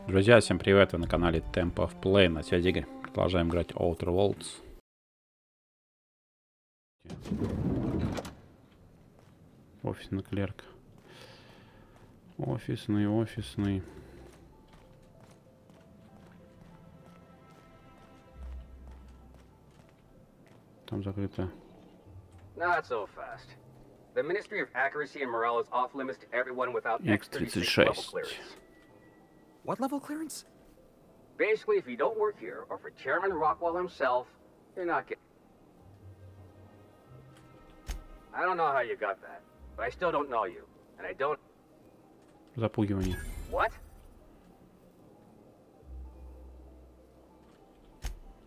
Друзья, всем привет! Вы на канале Tempo of Play. На связи игры. Продолжаем играть Outer Worlds. Офисный клерк. Офисный. Там закрыто. Not so fast. The Ministry of Accuracy and Morale is off limits to everyone without X36 level clearance. What level clearance? Basically, if you don't work here, or for Chairman Rockwell himself, you're not getting... I don't know how you got that, but I still don't know you. And I don't... Запугивание. What?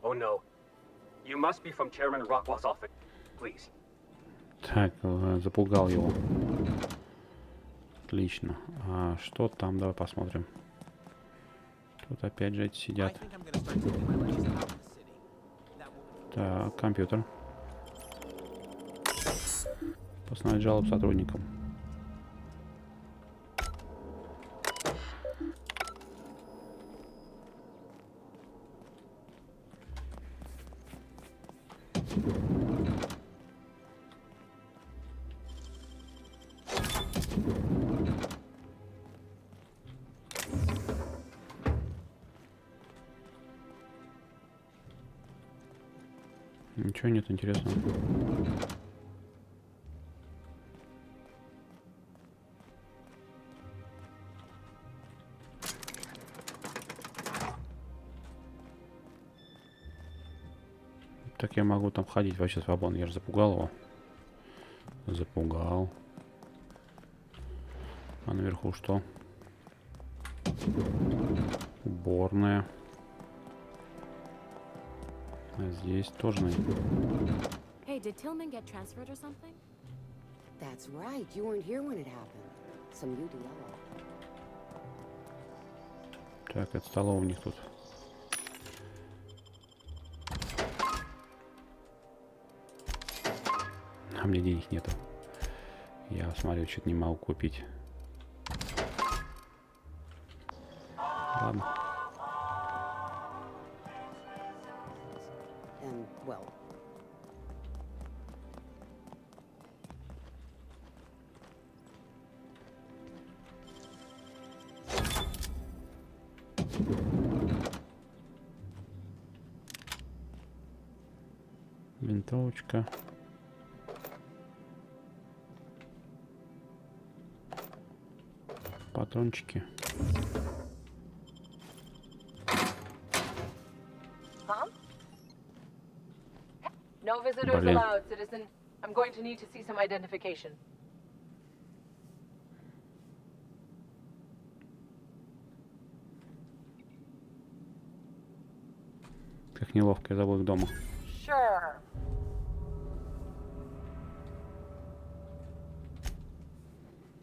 Oh no. You must be from Chairman Rockwell's office. Please. Так, запугал его. Отлично. А что там? Давай посмотрим. Тут опять же эти сидят. Так, компьютер. Постановить жалоб сотрудникам. Ничего нет интересного. Так я могу там ходить вообще свободно. Я же запугал его. Запугал. А наверху что? Уборная. А здесь тоже найти. Hey, did Tillman get transferred or something? That's right. You weren't here when it happened. Some UDL. Так, это столовая у них тут. А мне денег нету. Я смотрю, что-то не могу купить. Ладно. Well. Винтовочка. Патрончики. No visitors allowed, citizen. I'm going to need to see some identification. Как неловко, я забыл их дома. Sure.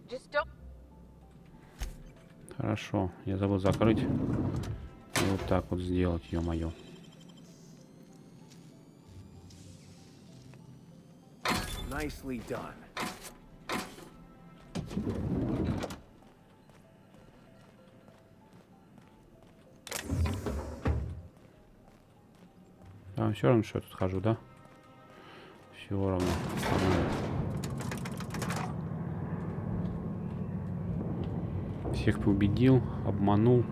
Just don't... Хорошо, я забыл закрыть. И вот так вот сделать, ё-моё. Nicely done. А, все равно, что я тут хожу, да? Все равно. Всех победил, обманул.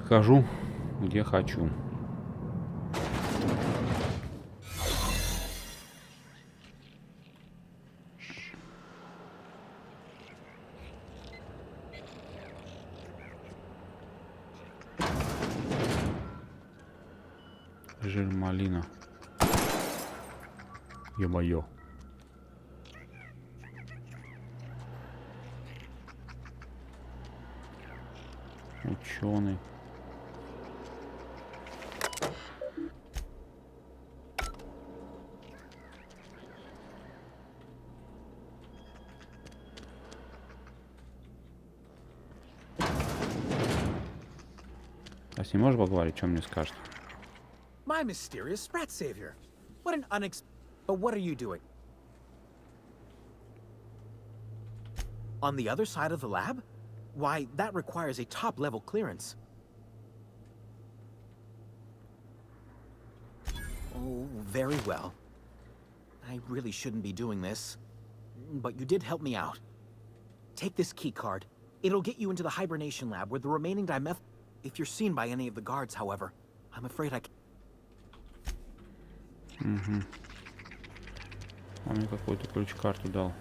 Хожу, где хочу. Жир малина. Ё-моё. Ученый. А с ним можешь поговорить, что мне скажет? My mysterious sprat savior. What an But what are you doing? On the other side of the lab? Why, that requires a top-level clearance. Oh, very well. I really shouldn't be doing this, but you did help me out. Take this key card. It'll get you into the hibernation lab where the remaining dimeth... If you're seen by any of the guards, however, I'm afraid I can't... Угу. Он мне какую-то ключ-карту дал.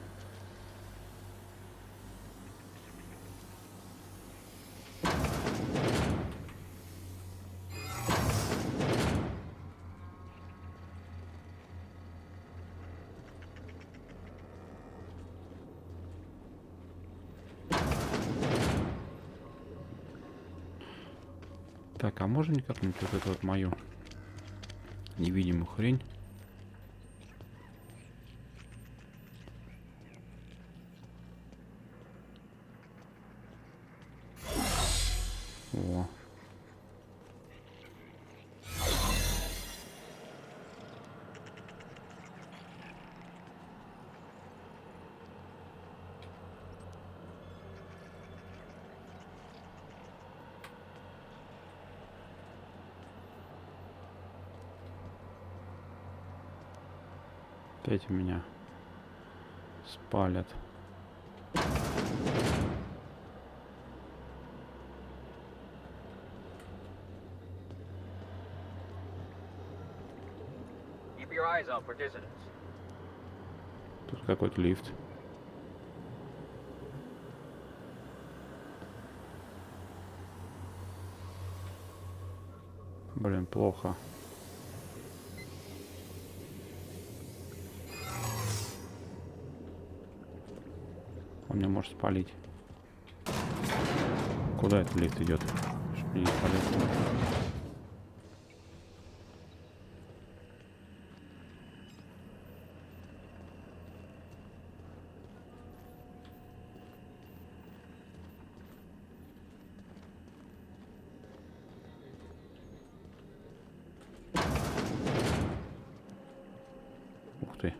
Так, а можно мне как-нибудь вот эту вот мою невидимую хрень? О. Опять меня спалят. Keep your eyes out for dissidents. Тут какой-то лифт. Блин, плохо. Он меня может спалить. Куда этот лифт идет? Чтобы не спалить. Ух ты.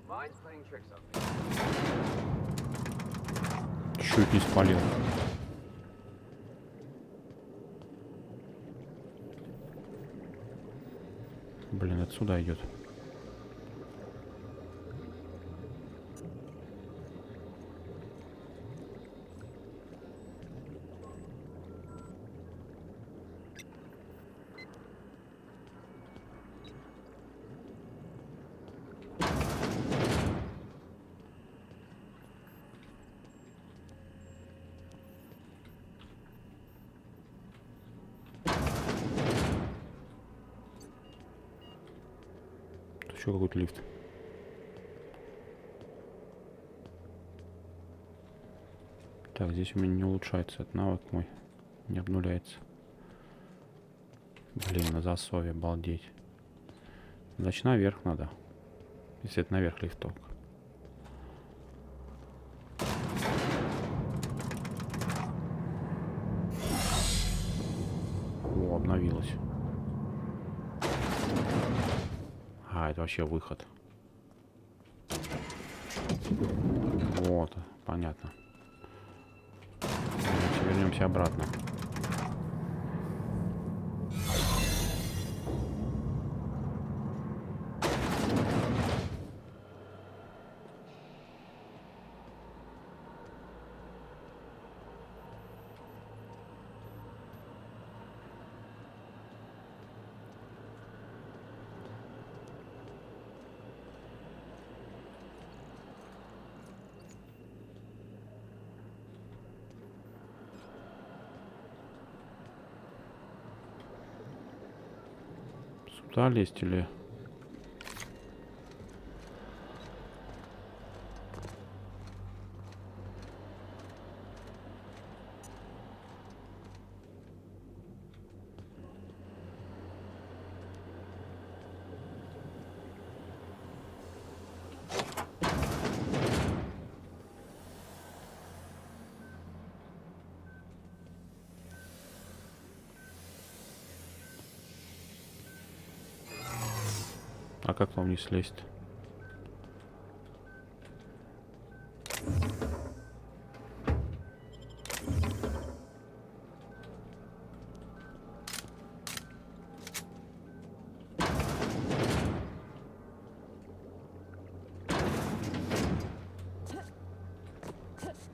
Mine's playing tricks on me. Чуть не спалил. Блин, отсюда идет. Еще какой-то лифт. Так, здесь у меня не улучшается этот навык мой. Не обнуляется. Блин, на засове, обалдеть. Значит, наверх надо. Если это наверх лифт только. О, обновилось. А, это вообще выход. Вот, понятно. Вернемся обратно. Сюда лезть или... А как вам вниз лезть?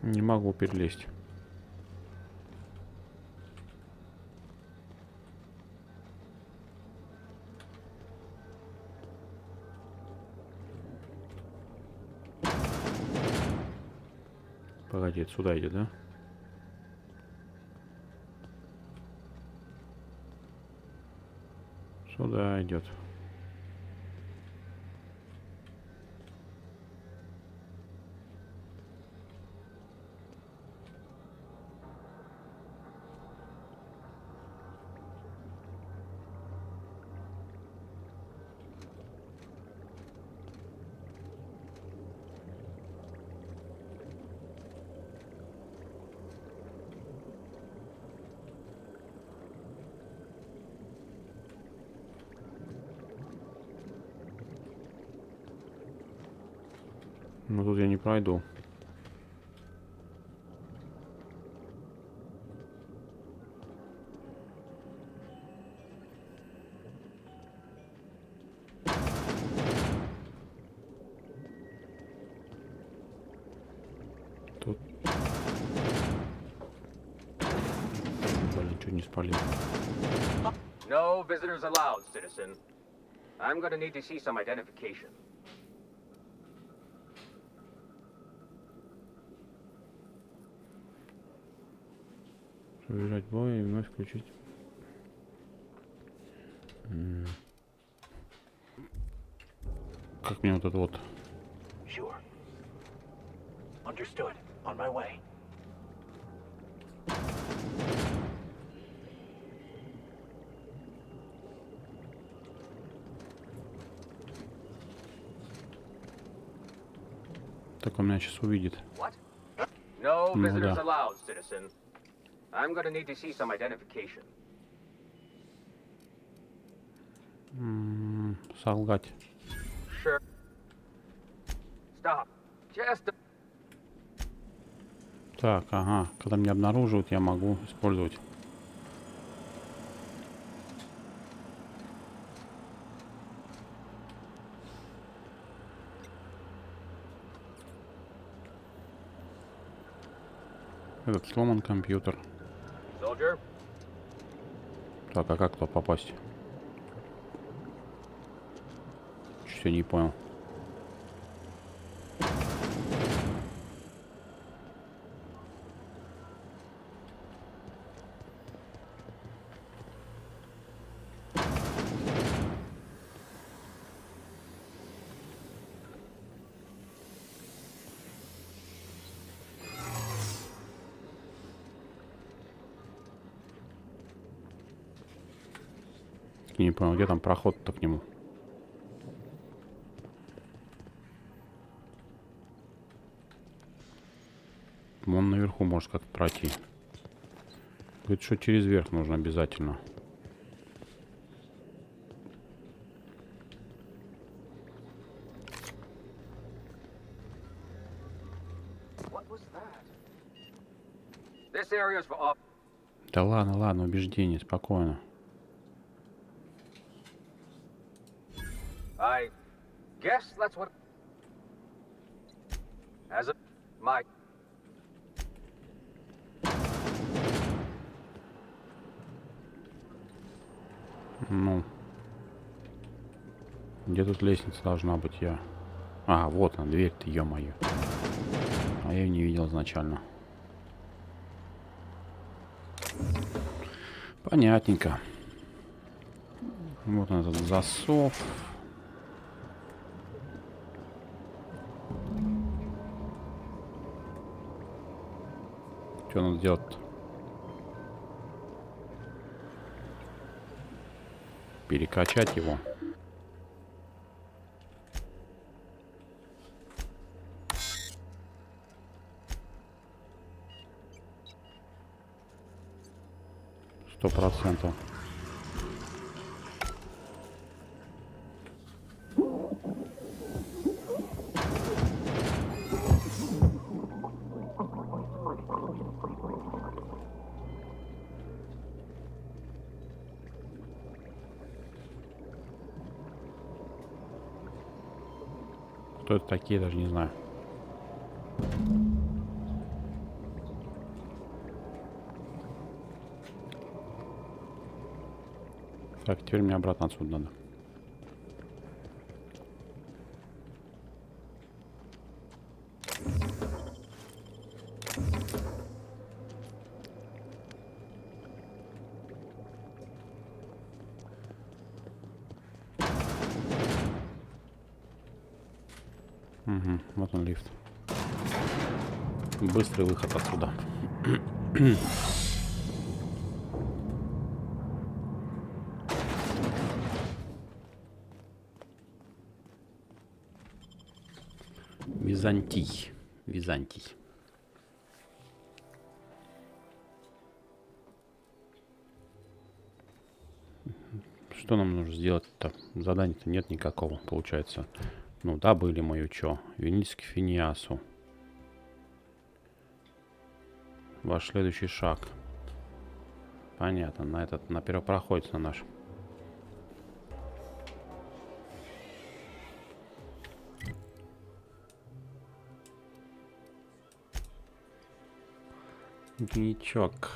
Не могу перелезть. Погоди, сюда идет, да? Сюда идет. Ну тут я не пройду. Тут. Блин, чуть не спалил. No visitors allowed, citizen. I'm gonna need to see some identification. Убежать в бой и вновь включить. Как мне вот это вот? Sure. Understood. On my way. Так он меня сейчас увидит. What? No Ну visitors да. allowed, citizen. I'm gonna need to see some identification. Солгать. Sure. Stop. Just a... Так, ага. Когда меня обнаруживают, я могу использовать. Этот сломан компьютер. Soldier? Так, а как туда попасть? Чуть я не понял. Не понял, где там проход-то к нему? Вон наверху может как-то пройти. Говорит, что через верх нужно обязательно. What was that? This area is for off. Да ладно, ладно, убеждение, спокойно. I guess that's what... As a... My... Ну. Где тут лестница должна быть? Я... А, вот она, дверь-то, ё-моё. А я ее не видел изначально. Понятненько. Вот он, этот засов. Что надо делать-то? Перекачать его. Сто процентов. Кто это такие, даже не знаю. Так, теперь мне обратно отсюда надо. Угу, вот он лифт. Быстрый выход отсюда. Византий. Византий. Что нам нужно сделать-то? Задания-то нет никакого, получается. Ну да, были мою чё. Вернитесь к Финиасу. Ваш следующий шаг. Понятно, на первопроходец на наш. Дневничок.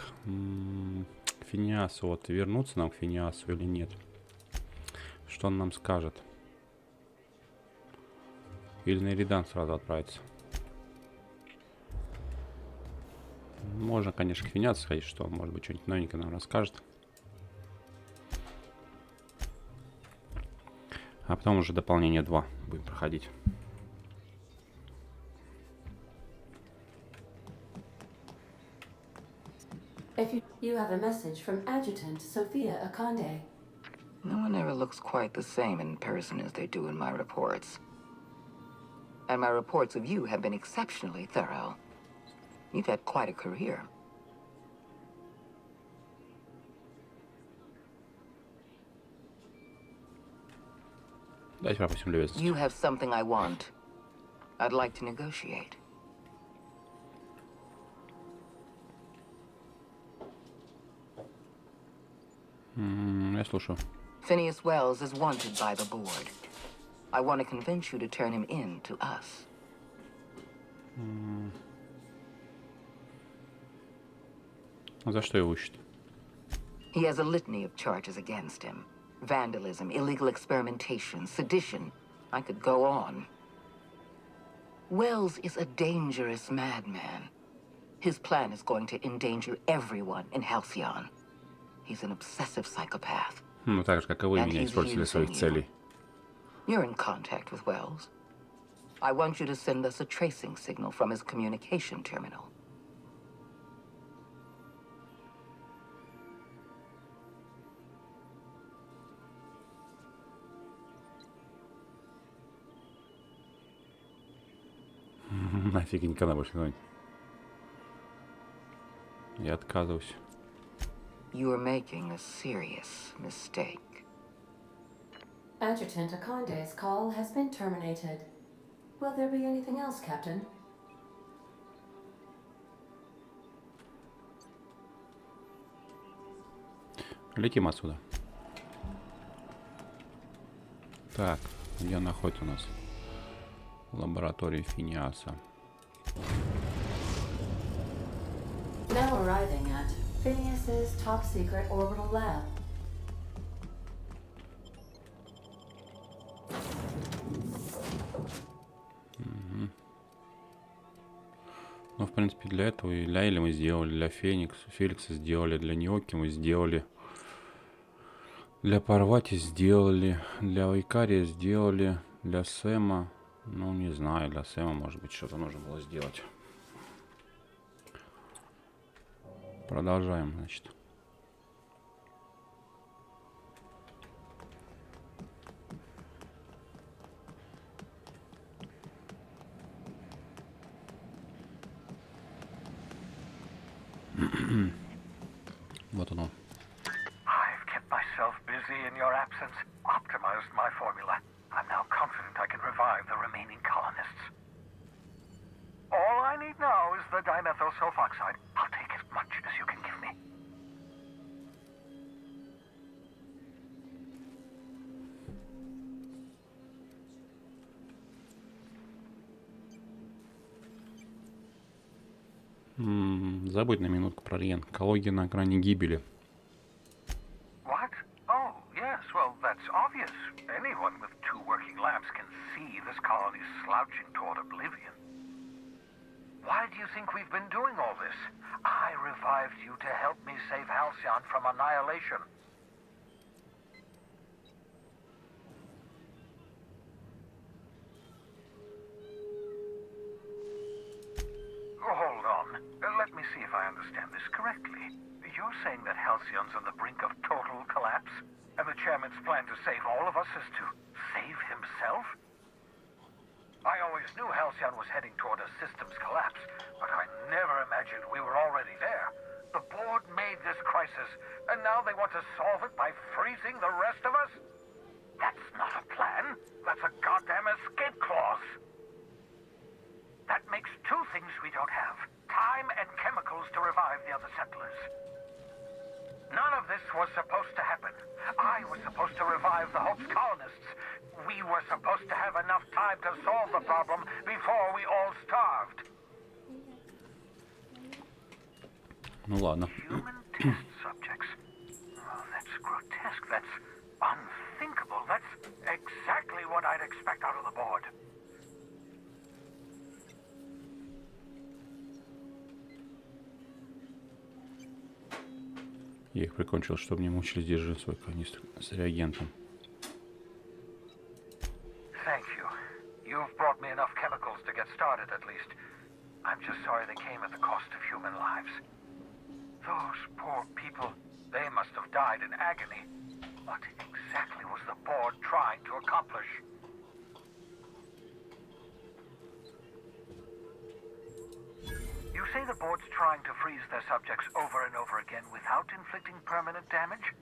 К Финиасу. Вот вернуться нам к Финиасу или нет? Что он нам скажет? Или на Эридан сразу отправиться? Можно, конечно, к Финиасу сходить, что он, может быть, что-нибудь новенькое нам расскажет. А потом уже дополнение 2 будем проходить. If you have a message from Adjutant Sophia Akande. No one ever looks quite the same in person as they do in my reports. And my reports of you have been exceptionally thorough. You've had quite a career. Давайте пропустим любезность. You have something I want. I'd like to negotiate. Я слушаю. Phineas Wells is wanted by the board. I want to convince you to turn him in to us. За что его ищут? He has a litany of charges against him. Vandalism, illegal experimentation, sedition. I could go on. Wells is a dangerous madman. His plan is going to endanger everyone in Halcyon. He's an obsessive psychopath. Ну, так же, как и вы меня использовали для своих целей. You're in contact with Wells. I want you to send us a tracing signal from his communication terminal. Нафиг никогда больше не звонить. Я отказываюсь. You are making a serious mistake. Adjutant Akande's call has been terminated. Will there be anything else, Captain? Летим отсюда. Так, где находится у нас? Лаборатория Финиаса. Now arriving at Phineas's top secret orbital lab. Ну, в принципе, для этого и для Эли мы сделали, для Феликса сделали, для Ниоки мы сделали, для Парвати сделали, для Вайкария сделали, для Сэма, ну, не знаю, для Сэма, может быть, что-то нужно было сделать. Продолжаем, значит. Вот оно. I've kept myself busy in your absence, optimized my formula. I'm now confident I can revive the remaining colonists. All I need now is the dimethyl sulfoxide. I'll take as much as you can give me. Забудь на минутку про Риен. Колонии на грани гибели. What? Oh, yes, well, that's obvious. Anyone with 2 working lamps can see this colony slouching toward oblivion. Why do you think we've been doing all this? I revived you to help me save Halcyon from annihilation. Hold on. Let me see if I understand this correctly. You're saying that Halcyon's on the brink of total collapse? And the chairman's plan to save all of us is to save himself? I always knew Halcyon was heading toward a systems collapse, but I never imagined we were already there. The board made this crisis, and now they want to solve it by freezing the rest of us? That's not a plan. That's a goddamn escape clause. That makes 2 things we don't have. Time and chemicals to revive the other settlers. None of this was supposed to happen. I was supposed to revive the Hope's colonists. We were supposed to have enough time to solve the problem before we all starved. Ну ладно. Human test subjects. Oh, that's grotesque. That's unthinkable. That's exactly what I'd expect out of the board. Я их прикончил, чтобы не мучились, держи свой канистр с реагентом. Thank you. You've brought me enough chemicals to get started, at least. I'm just sorry they came at the cost of human lives. Those poor people, they must have died in agony. What exactly was the board trying to accomplish? You say the board's trying to freeze their subjects over and over again without inflicting permanent damage?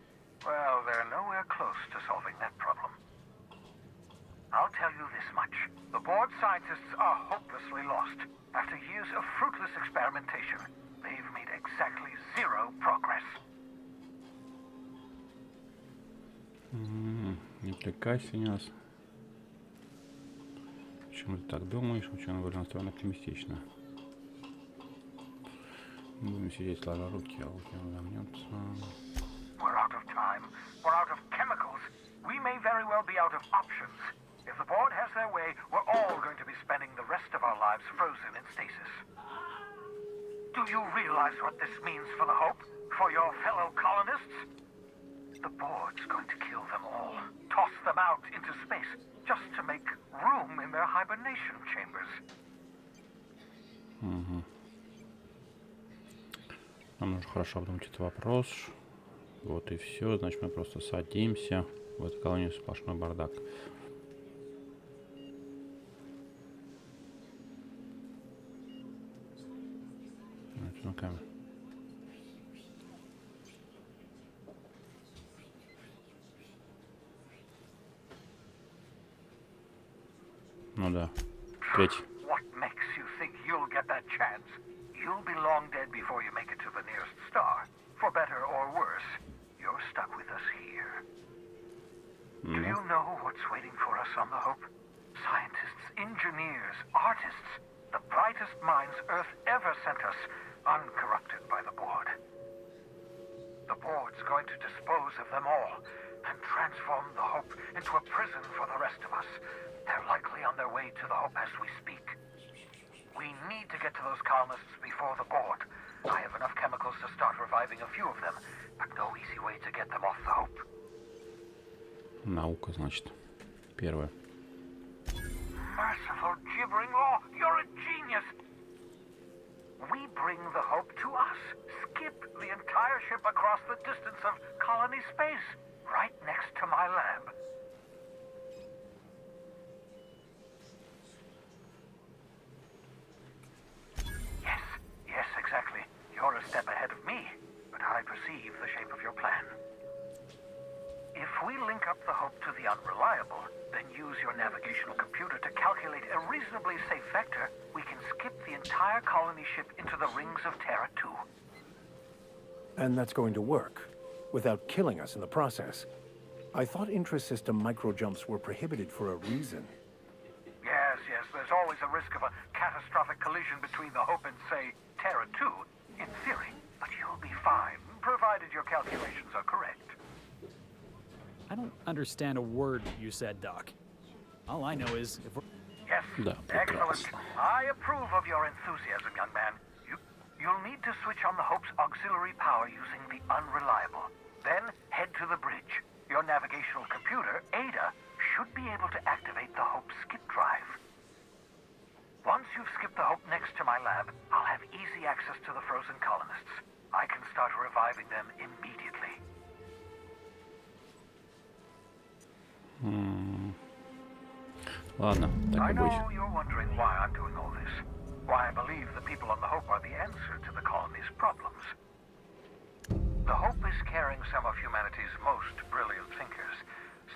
Well, they're nowhere close to solving that problem. I'll tell you this much. The board scientists are hopelessly lost. After years of fruitless experimentation, they've made exactly 0 progress. Не отвлекайся, Нюас. Почему ты так думаешь? Почему вы настроены оптимистично? Будем сидеть, сложа руки, а руки разомнется. We're out of time. We're out of chemicals. We may very well be out of options. If the board has their way, we're all going to be spending the rest of our lives frozen in stasis. Do you realize what this means for the Hope? For your fellow colonists? The board's going to kill them all. Toss them out into space, just to make room in their hibernation chambers. Нам нужно хорошо обдумать этот вопрос. Вот и все. Значит, мы просто садимся. В этой колонии сплошной бардак. Значит, на камеру. Ну да. Третий. What makes you think you'll get that chance? You'll be long dead before you make it to the nearest star. For better or worse, you're stuck with us here. Do you know what's waiting for us on the Hope? Scientists, engineers, artists, the brightest minds Earth ever sent us, uncorrupted by the board. The board's going to dispose of them all and transform the Hope into a prison for the rest of us. They're likely on their way to the Hope as we speak. We need to get to those colonists before the board. I have enough chemicals to start reviving a few of them, but no easy way to get them off the Hope. Наука, значит. Первое. Merciful gibbering law, you're a genius! We bring the Hope to us. Skip the entire ship across the distance of colony space, right next to my lab. Yes, exactly. You're a step ahead of me, but I perceive the shape of your plan. If we link up the Hope to the Unreliable, then use your navigational computer to calculate a reasonably safe vector, we can skip the entire colony ship into the rings of Terra 2. And that's going to work, without killing us in the process. I thought intra-system micro-jumps were prohibited for a reason. Yes, there's always a risk of a catastrophic collision between the Hope and, say, Terra 2, in theory, but you'll be fine, provided your calculations are correct. I don't understand a word you said, Doc. All I know is if we're... Yes, Да, excellent. прекрасно. I approve of your enthusiasm, young man. You'll need to switch on the Hope's auxiliary power using the unreliable. Then head to the bridge. Your navigational computer, Ada, should be able to activate the Hope's skip drive. Once you've skipped the Hope next to my lab, I'll have easy access to the frozen colonists. I can start reviving them immediately. Ладно, так I и быть. know you're wondering why I'm doing all this. Why I believe the people on the Hope are the answer to the colony's problems. The Hope is carrying some of humanity's most brilliant thinkers,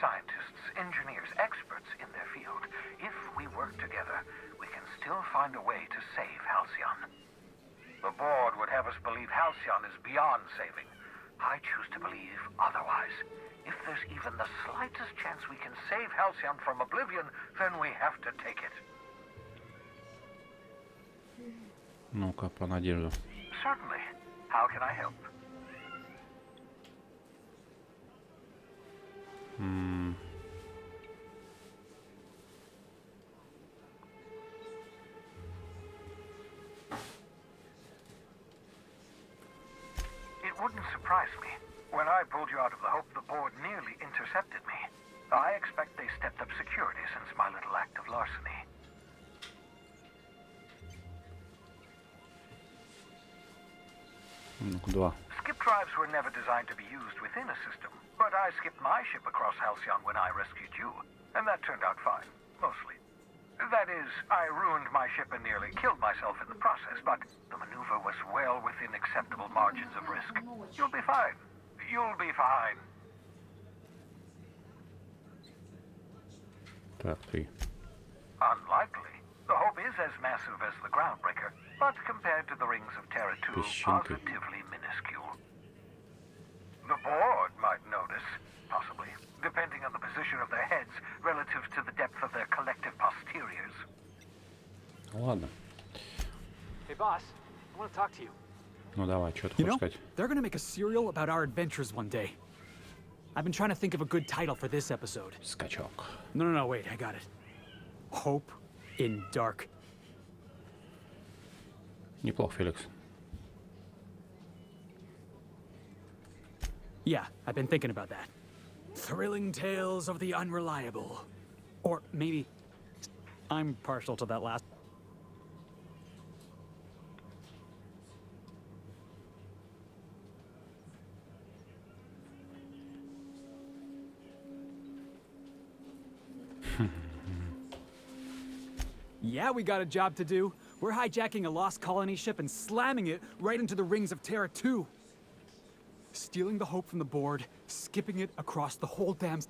scientists, engineers, experts in their field. If we work together, we can still find a way to save Halcyon. The board would have us believe Halcyon is beyond saving. I choose to believe otherwise. If there's even the slightest chance we can save Halcyon from oblivion, then we have to take it. Ну-ка, про надежду. Certainly. How can I help? It wouldn't surprise me. When I pulled you out of the Hope, the board nearly intercepted me. I expect they stepped up security since my little act of larceny. Ну-ка, два. Skip drives were never designed to be used within a system, but I skipped my ship across Halcyon when I rescued you, and that turned out fine, mostly. That is, I ruined my ship and nearly killed myself in the process, but the maneuver was well within acceptable margins of risk. You'll be fine. You'll be fine. Так, три. Unlikely. The Hope is as massive as the Groundbreaker, but compared to the rings of Terra 2, Песчинкой. positively minuscule. The board might notice, possibly, depending on the position of their heads relative to the depth of their collective posteriors. Ладно. Hey, boss, I want to talk to you. Ну давай, что ты You хочешь know, сказать? they're gonna make a serial about our adventures one day. I've been trying to think of a good title for this episode. Скачок. No, wait, I got it. Hope in Dark. Неплохо, Феликс. Yeah, I've been thinking about that. Thrilling tales of the unreliable. Or maybe I'm partial to that last. Yeah, we got a job to do. We're hijacking a lost colony ship and slamming it right into the rings of Terra 2. Stealing the Hope from the board, skipping it across the whole damn...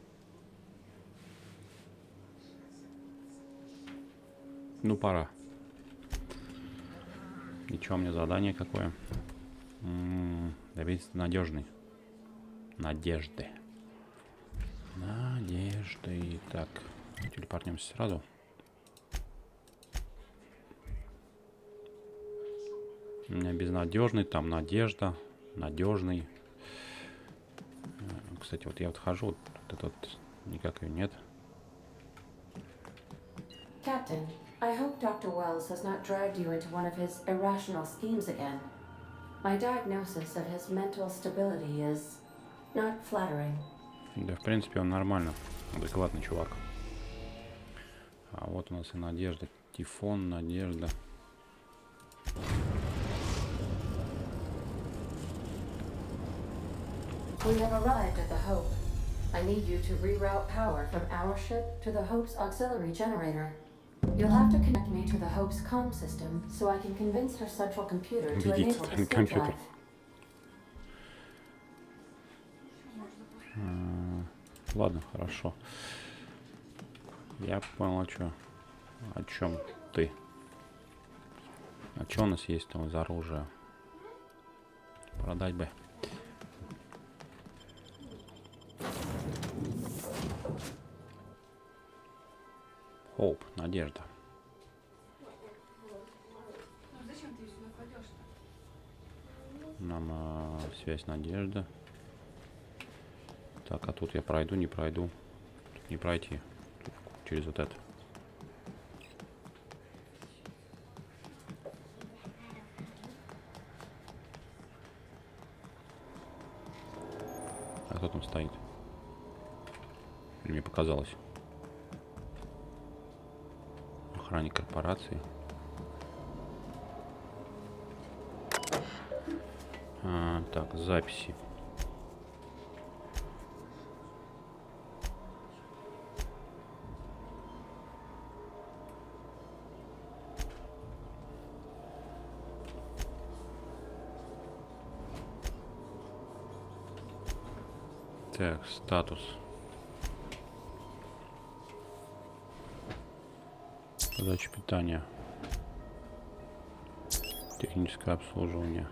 Ну, пора. И что, у меня задание какое? Добиться надежный. Надежды. Надежды. Так, телепортнемся сразу. У меня безнадежный, там надежда, надежный. Кстати, вот я вот хожу, вот этот никак ее нет. Captain, I hope Dr. Wells has not dragged you into one of his irrational schemes again. My diagnosis of his mental stability is not flattering. Да, в принципе, он нормально, адекватный чувак. А вот у нас и надежда. Тифон, надежда. We have arrived at the Hope. I need you to reroute power from our ship to the Hope's auxiliary generator. You'll have to connect me to the Hope's comm system so I can convince her central computer to enable the skip drive. Ладно, хорошо. Я понял, о чем ты. А что у нас есть там из оружия? Продать бы. Hope, надежда. Зачем ты ее сюда кладешь-то? Нам связь, надежда. Так, а тут я пройду, не пройду. Тут не пройти. Тут через вот это. А кто там стоит? Или мне показалось? Охранник корпорации. Так, записи. Так, статус. Подача питания. Техническое обслуживание.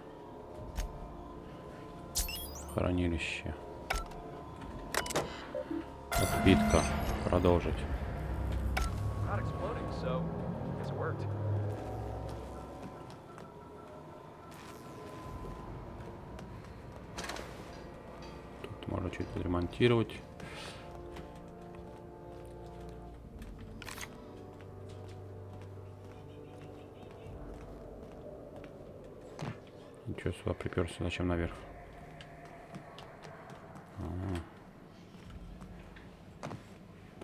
Хранилище. Подпитка. Продолжить. Тут можно чуть подремонтировать. Ничего, сюда приперся. Зачем наверх?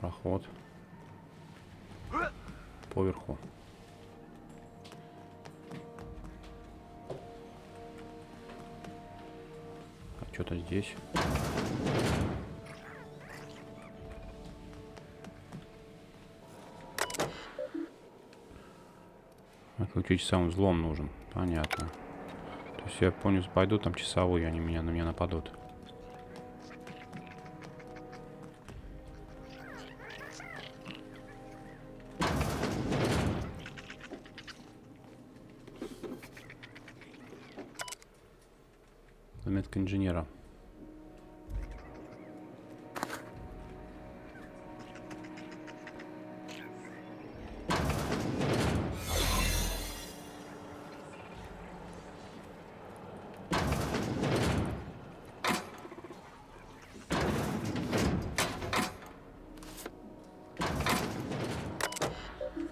Проход поверху. А что-то здесь. Отключить сам взлом нужен. Понятно. То есть я понял, пойду там часовые, они на меня нападут. Заметка инженера.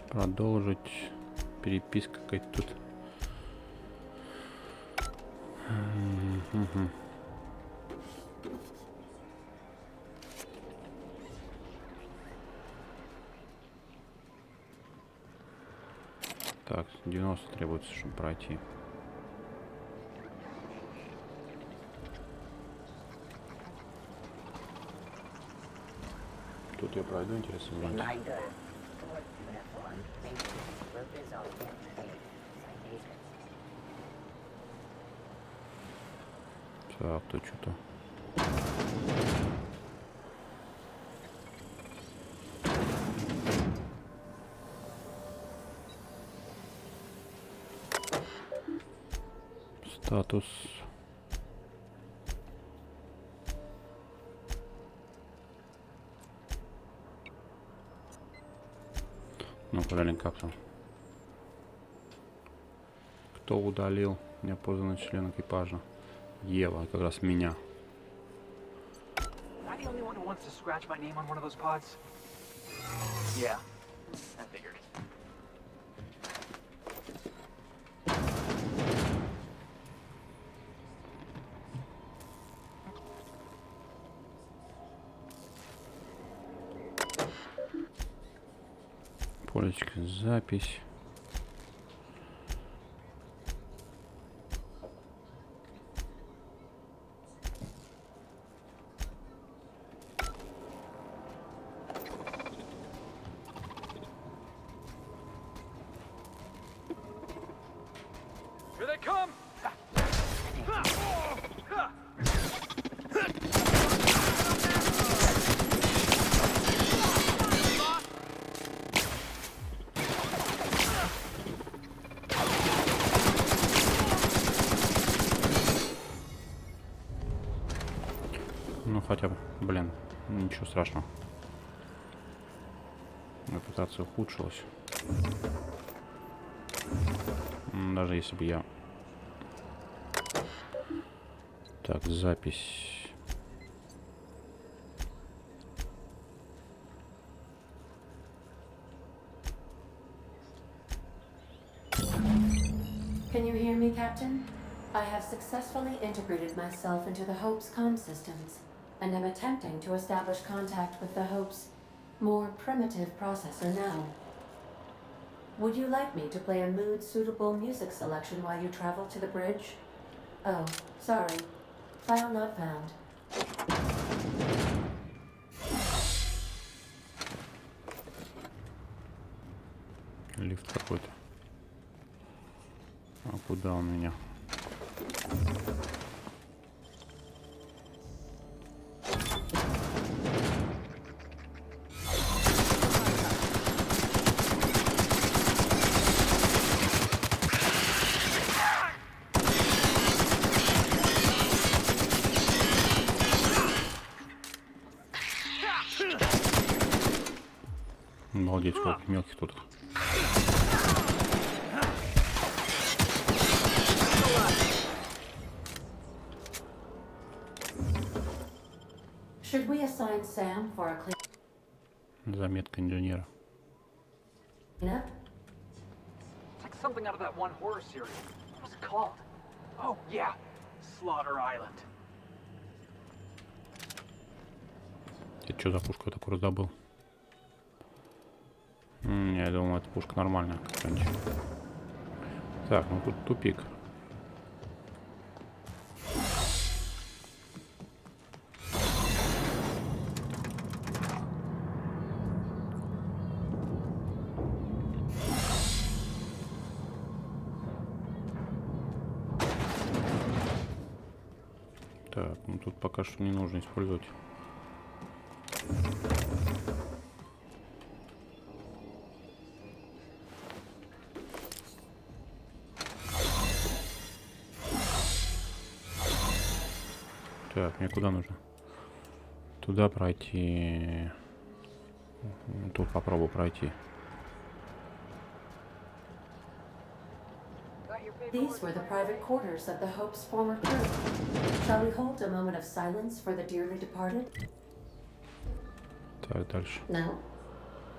Продолжить. Переписка какая-то тут. Так, 90 требуется, чтобы пройти. Тут я пройду, интересно, вроде. Так, тут что-то. Статус. Ну, проверим, как там. Кто удалил неопознанный член экипажа? Ева, как раз меня. Полечка, запись. Ну хотя бы, блин, ничего страшного. Репутация ухудшилась. Даже если бы я Так, запись. Can you hear me, Captain? I have successfully integrated myself into the Hope's comm systems, and am attempting to establish contact with the Hope's more primitive processor now. Would you like me to play a mood-suitable music selection while you travel to the bridge? Oh, sorry. File not found. Лифт какой-то. А куда он меня? Молодец, сколько мелких тут. Should we assign Sam for a Заметка инженера. cleanup? It's like something out of that one horror series. What was it called? Oh, yeah. Slaughter Island. Это что за пушку я такую раздобыл? Я думал, эта пушка нормальная какая-нибудь. Так, ну тут тупик. Так, ну тут пока что не нужно использовать. Так, мне куда нужно? Туда пройти. Тут попробую пройти. These were the private quarters of the Hope's former crew. Shall we hold a moment of silence for the dearly departed? Так, дальше. No?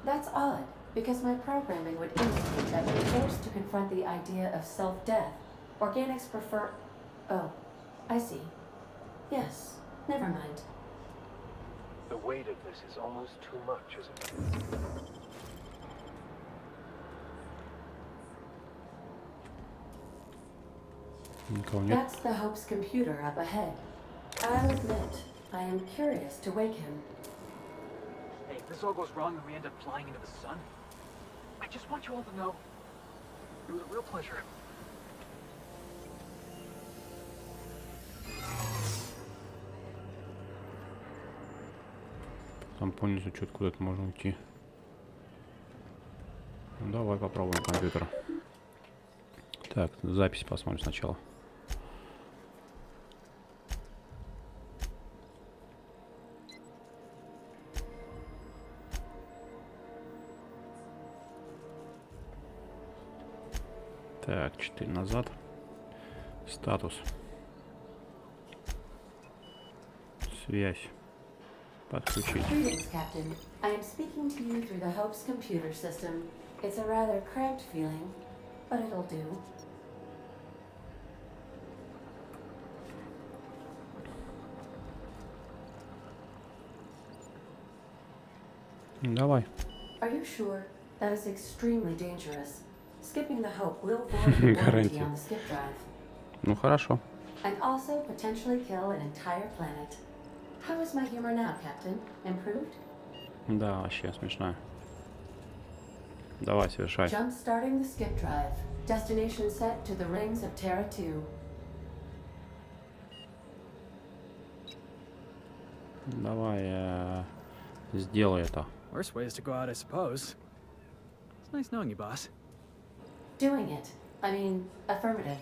That's odd, because my programming would indicate that when forced to confront the idea of self-death, organics prefer... Oh, I see. Yes, never mind. The weight of this is almost too much, isn't it? Никого нет. That's the Hope's computer up ahead. I'll admit, I am curious to wake him. Hey, if this all goes wrong and we end up flying into the sun, I just want you all to know it was a real pleasure. Там полностью что-то куда-то можно уйти. Ну, давай попробуем компьютер. Так, запись посмотрим сначала. Так, 4 назад. Статус. Связь. Подключить. Greetings, Captain. I am speaking to you through the Hope's computer system. It's a rather cramped feeling, but it'll do. Давай. Are you sure? That is extremely dangerous. Skipping the Hope will void the warranty on the skip drive. Ну хорошо. And also potentially kill an entire planet. How is my humor now, Captain? Improved? Да, вообще смешная. Давай, совершай. Jump starting the skip drive. Destination set to the rings of Terra 2. Давай, сделай это. Worst ways to go out, I suppose. It's nice knowing you, boss. Doing it. I mean, affirmative.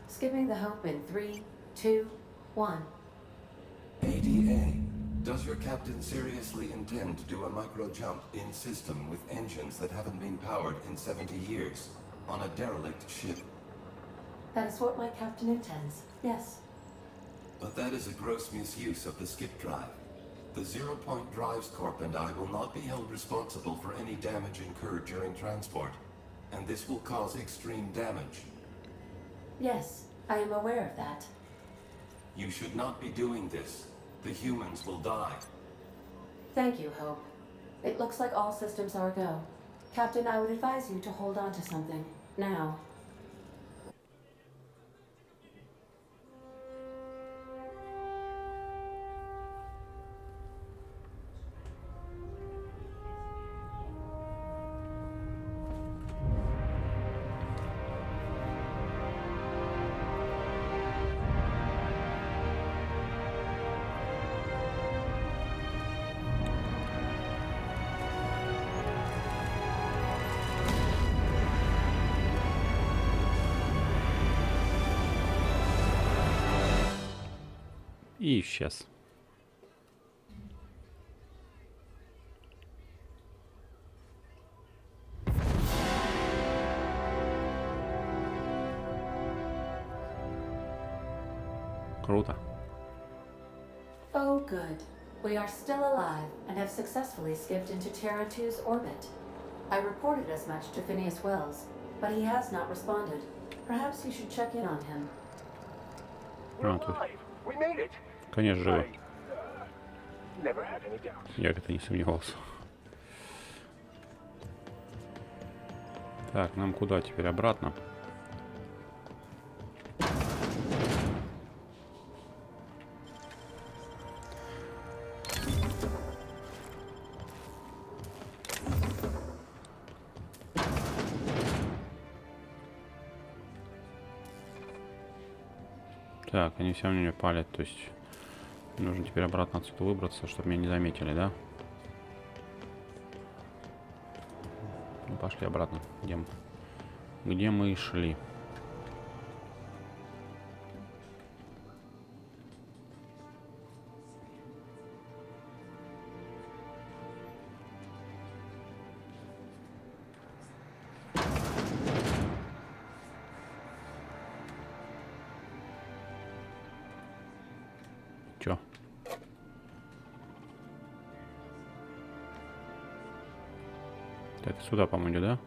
Skipping the Hope in 3, 2, 1. ADA, does your captain seriously intend to do a micro jump in system with engines that haven't been powered in 70 years on a derelict ship? That is what my captain intends. Yes. but that is a gross misuse of the skip drive. The Zero Point Drives Corp and I will not be held responsible for any damage incurred during transport, and this will cause extreme damage. Yes, I am aware of that. You should not be doing this. The humans will die. Thank you, Hope. It looks like all systems are a go. Captain, I would advise you to hold on to something. Now. И исчез. Круто. Oh, good. We are still alive and have successfully skipped into Terra 2's orbit. I reported as much to Phineas Wells, but he has not responded. Perhaps you should check in on him. We made it. Конечно, живо. Never had any doubts. Я как-то не сомневался. Так, нам куда теперь? Обратно. Так, они все равно меня палят, то есть нужно теперь обратно отсюда выбраться, чтобы меня не заметили, да? Ну, пошли обратно, где мы и шли. Чё? Так, сюда, по-моему, да?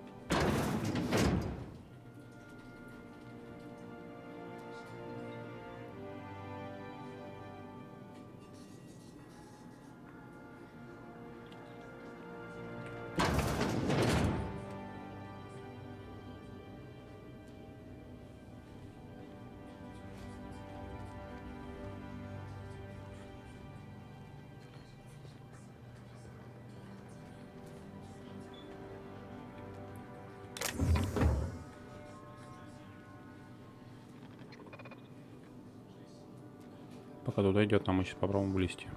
Пока туда идет, нам мы сейчас попробуем вылезти.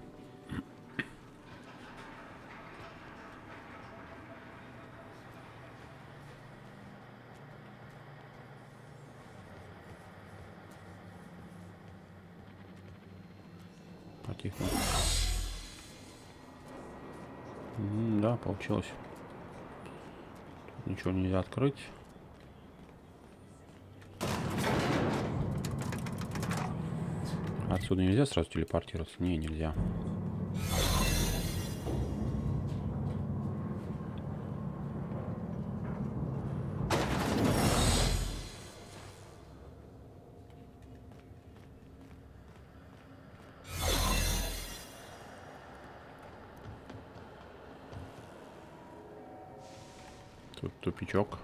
Потихоньку. Да, получилось. Тут ничего нельзя открыть. Отсюда нельзя сразу телепортироваться? Не, нельзя. Тут тупичок.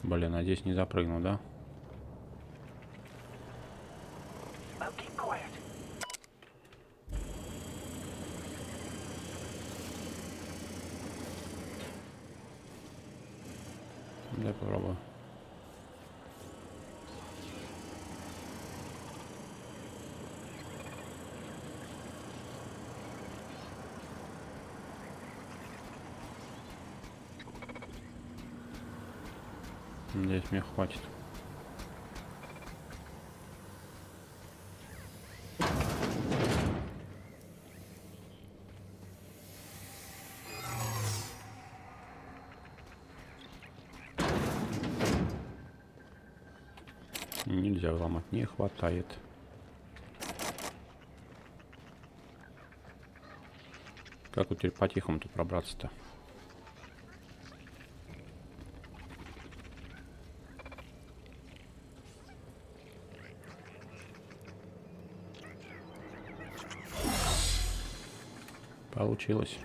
Блин, надеюсь, не запрыгну, да? Дай попробую. Надеюсь, мне хватит. нельзя взломать, не хватает. Как вот теперь по-тихому тут пробраться-то? Получилось.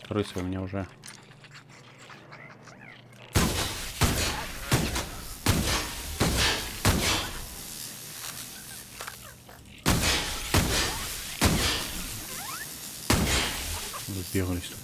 Крысы у меня уже. Сбегались тут.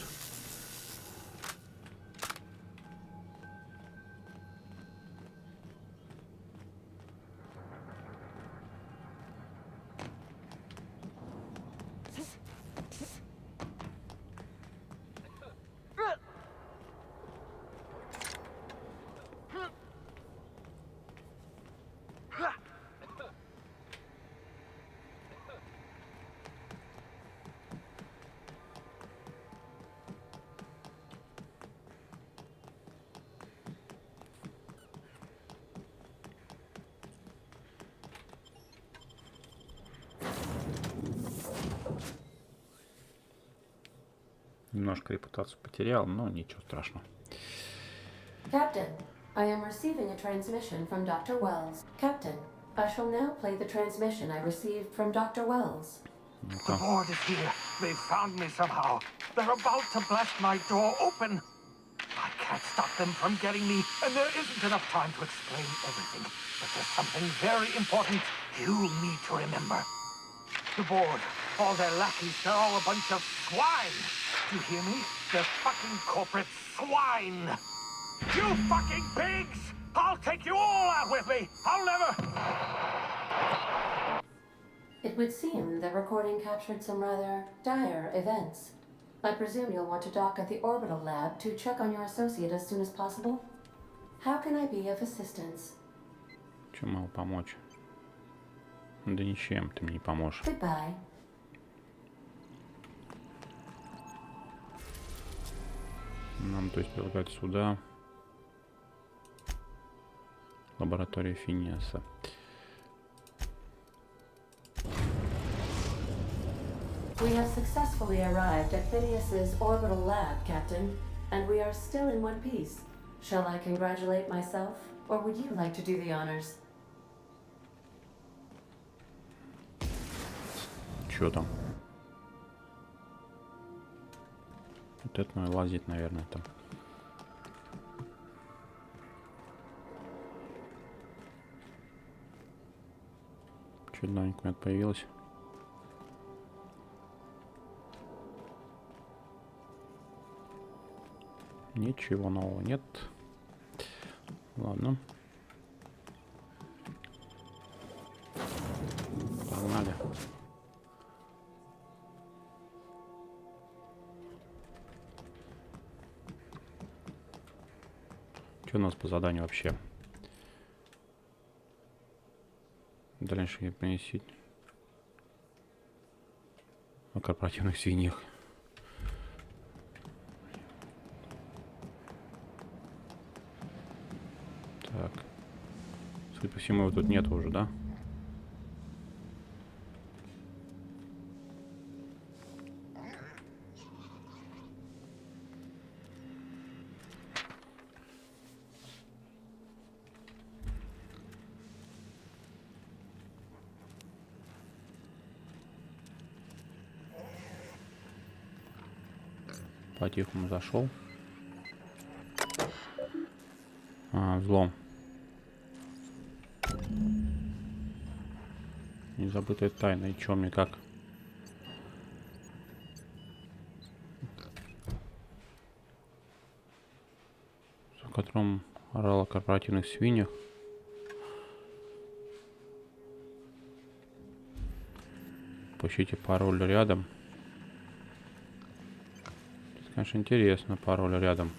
Немножко репутацию потерял, но ничего страшного. Captain, I am receiving a transmission from Dr. Wells. Captain, I shall now play the transmission I received from Dr. Wells. The board is here. They've found me somehow. They're about to blast my door open. I can't stop them from getting me, and there isn't enough time to explain everything. But there's something very important you need to remember. The board, all their lackeys, they're all a bunch of swine. Do you hear me? They're fucking corporate swine. You fucking pigs! I'll take you all out with me. I'll never... It would seem the recording captured some rather dire events. I presume you'll want to dock at the orbital lab to check on your associate as soon as possible. How can I be of assistance? Чем могу помочь? Да ничем ты мне не поможешь. Goodbye. Нам, то есть, предлагают сюда. Лаборатория Финиаса. We have successfully arrived at Phineas's orbital lab, Captain, and we are still in one piece. Shall I congratulate myself, or would you like to do the honors? Чё там? Вот это надо лазить, наверное, там. Чё новенькое появилось? Ничего нового нет. Ладно. Погнали. Что у нас по заданию вообще? Дальнейшее принесить о корпоративных свиньях. Так. Судя по всему, его тут нет уже, да? По-тихому зашел. Взлом. Незабытая тайна. И чё мне как? В котором орал о корпоративных свиньях. Поищите пароль рядом. Это, конечно, интересно, пароль рядом.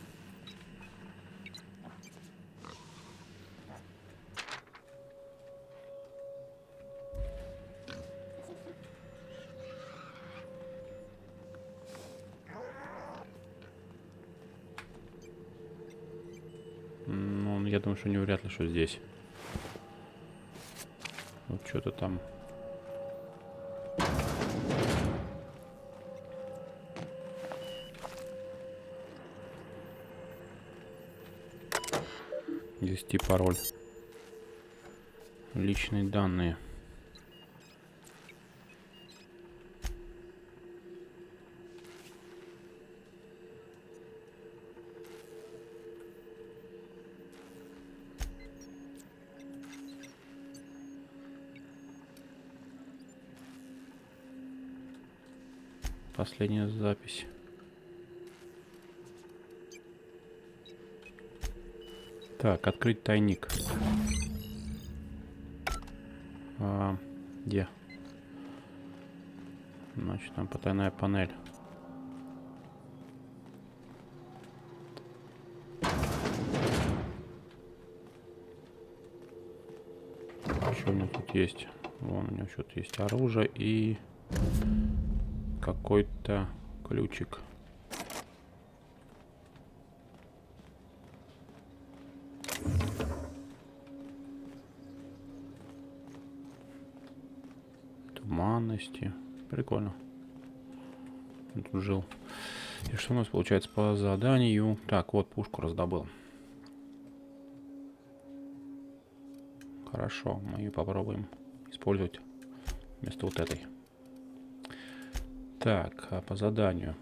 Я думаю, что не вряд ли, что здесь. Вот что-то там. Ввести пароль. Личные данные. Последняя запись. Так, открыть тайник. Где? Значит, там потайная панель. Что у меня тут есть? Вон у меня что-то есть оружие и какой-то ключик. Туманности. Прикольно. Я тут жил. И что у нас получается по заданию? Так, вот пушку раздобыл. Хорошо, мы ее попробуем использовать вместо вот этой. Так, а по заданию.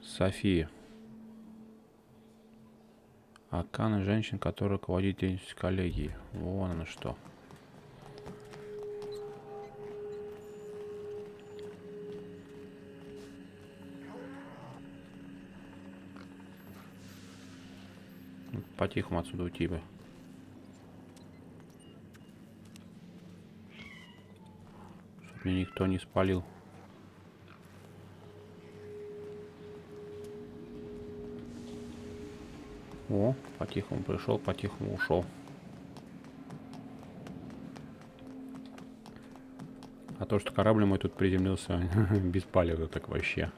София. Акана женщин, которая руководит деятельностью коллегии. Вон оно что. По-тихому отсюда уйти бы. Чтоб меня никто не спалил. О, по-тихому пришел, по-тихому ушел. А то, что корабль мой тут приземлился без палева, так вообще.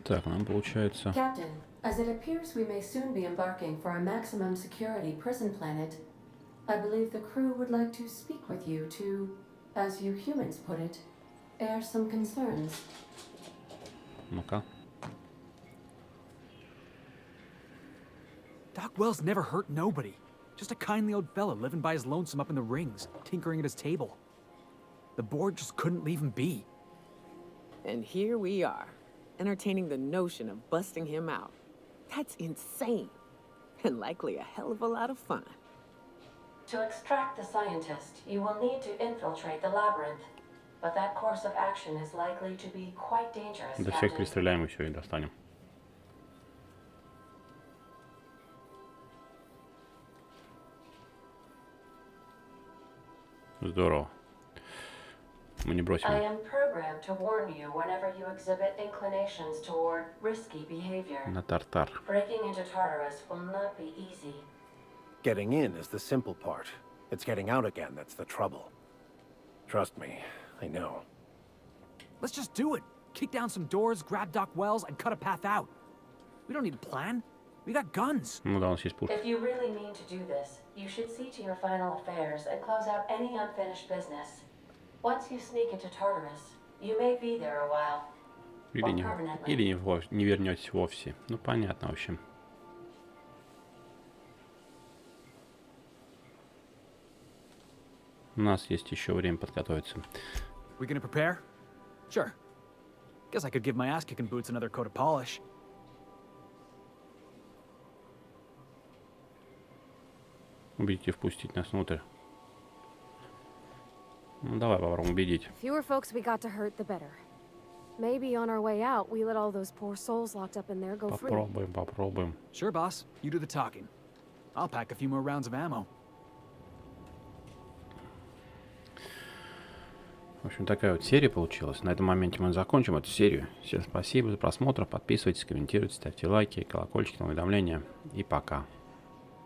Так, нам получается... Captain, as it appears we may soon be embarking for a maximum security prison planet, I believe the crew would like to speak with you to, as you humans put it, air some concerns. Ну-ка. Doc Wells never hurt nobody. Just a kindly old fella living by his lonesome up in the rings, tinkering at his table. The board just couldn't leave him be. And here we are, entertaining the notion of busting him out. That's insane. And likely a hell of a lot of fun. To extract the scientist, you will need to infiltrate the labyrinth. But that course of action is likely to be quite dangerous, До всех перестреляем и все, и достанем. Здорово. Мы не бросим. I am programmed to warn you whenever you exhibit inclinations toward risky behavior. На тартар. Breaking into Tartarus will not be easy. Getting in is the simple part. It's getting out again that's the trouble. Trust me, I know. Let's just do it. Kick down some doors, grab Doc Wells, and cut a path out. We don't need a plan. We got guns. Ну да, у нас есть пушка. If you really mean to do this, you should see to your final affairs and close out any unfinished business. Once you sneak into Tartarus, you may be there a while. Или не вернетесь вовсе. Ну понятно, в общем. У нас есть еще время подготовиться. We gonna prepare? Sure. Guess I could give my ass-kicking boots another coat of polish. Убедите впустить нас внутрь. Ну давай попробуем убедить. Fewer folks we got to hurt, the better. Maybe on our way out, we let all those poor souls locked up in there go free. Попробуем. Sure, boss. You do the talking. I'll pack a few more rounds of ammo. В общем, такая вот серия получилась. На этом моменте мы закончим эту серию. Всем спасибо за просмотр. Подписывайтесь, комментируйте, ставьте лайки, колокольчики, уведомления. И пока.